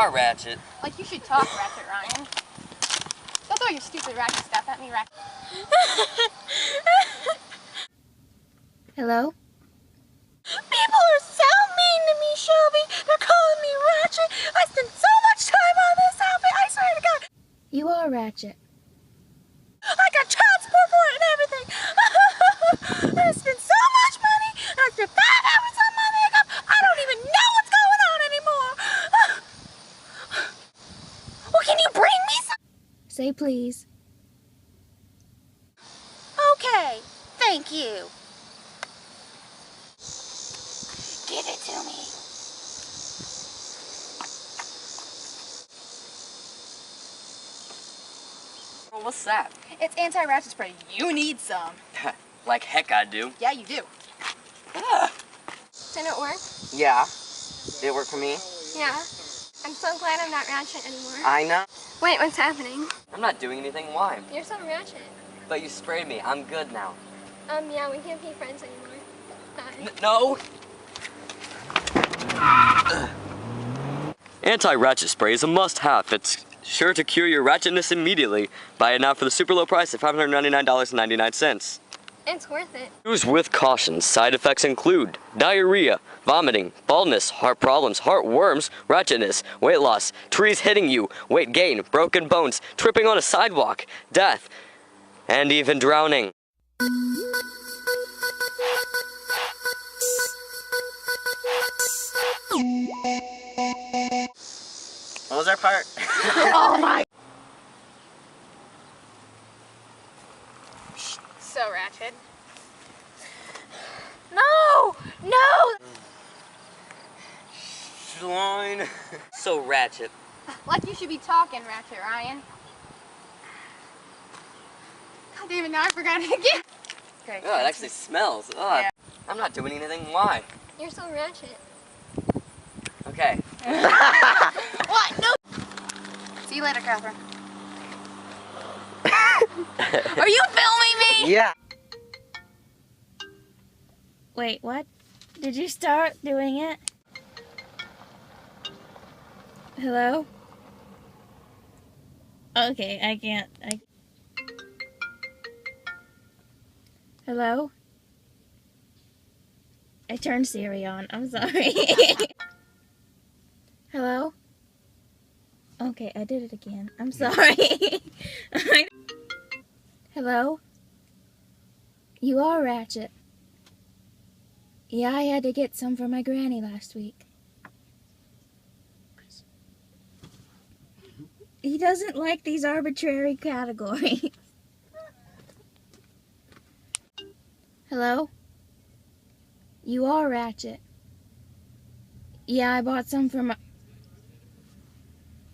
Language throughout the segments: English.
are Ratchet. Like, you should talk, Ratchet, Ryan. Don't throw your stupid Ratchet stuff at me, Ratchet. Hello? People are so mean to me, Shelby. They're calling me Ratchet. I spend so much time on this outfit, I swear to God. You are Ratchet. I got child support for it and everything. I spend so much money. I spend 5 hours on my makeup. I don't even know what's going on anymore. Well, can you bring me some? Say please. Okay, thank you. Give it to me. Well, what's that? It's anti-ratchet spray. You need some. Like heck I do. Yeah, you do. Ah. Didn't it work? Yeah. Did it work for me? Yeah. I'm so glad I'm not Ratchet anymore. I know. Wait, what's happening? I'm not doing anything. Why? You're so Ratchet. But you sprayed me. I'm good now. Yeah, we can't be friends anymore. Bye. No! Anti-ratchet spray is a must-have. It's sure to cure your ratchetness immediately. Buy it now for the super low price of $599.99. It's worth it. Use with caution. Side effects include diarrhea, vomiting, baldness, heart problems, heartworms, ratchetness, weight loss, trees hitting you, weight gain, broken bones, tripping on a sidewalk, death, and even drowning. What was our part? Oh my. So Ratchet. No! No! Line. So Ratchet. Like you should be talking, Ratchet, Ryan. God damn it, now I forgot it again. Okay. Oh, it actually smells. Oh, Yeah. I'm not doing anything. Why? You're so Ratchet. Okay. What? No! See you later, Catherine. Are you filming me? Yeah. Wait, what? Did you start doing it? Hello? Okay, I can't. Hello? I turned Siri on. I'm sorry. Hello? Okay, I did it again. I'm sorry. Hello? You are Ratchet. Yeah, I had to get some for my granny last week. He doesn't like these arbitrary categories. Hello? You are Ratchet. Yeah, I bought some for my...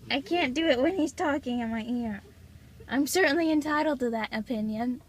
I can't do it when he's talking in my ear. I'm certainly entitled to that opinion.